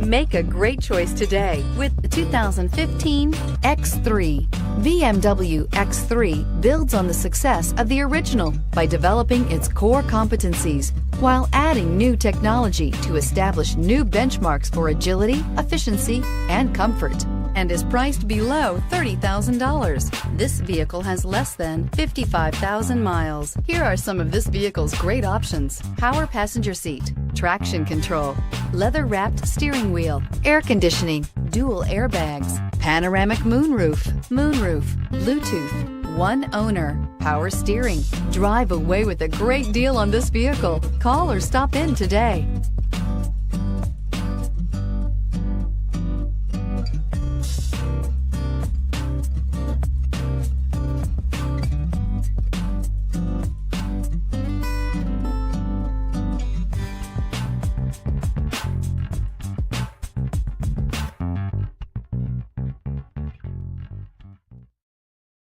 Make a great choice today with the 2015 X3. BMW X3 builds on the success of the original by developing its core competencies while adding new technology to establish new benchmarks for agility, efficiency, and comfort, and is priced below $30,000. This vehicle has less than 55,000 miles. Here are some of this vehicle's great options: power passenger seat, traction control, leather-wrapped steering wheel, air conditioning, dual airbags, panoramic moonroof, Bluetooth, one owner, power steering. Drive away with a great deal on this vehicle. Call or stop in today.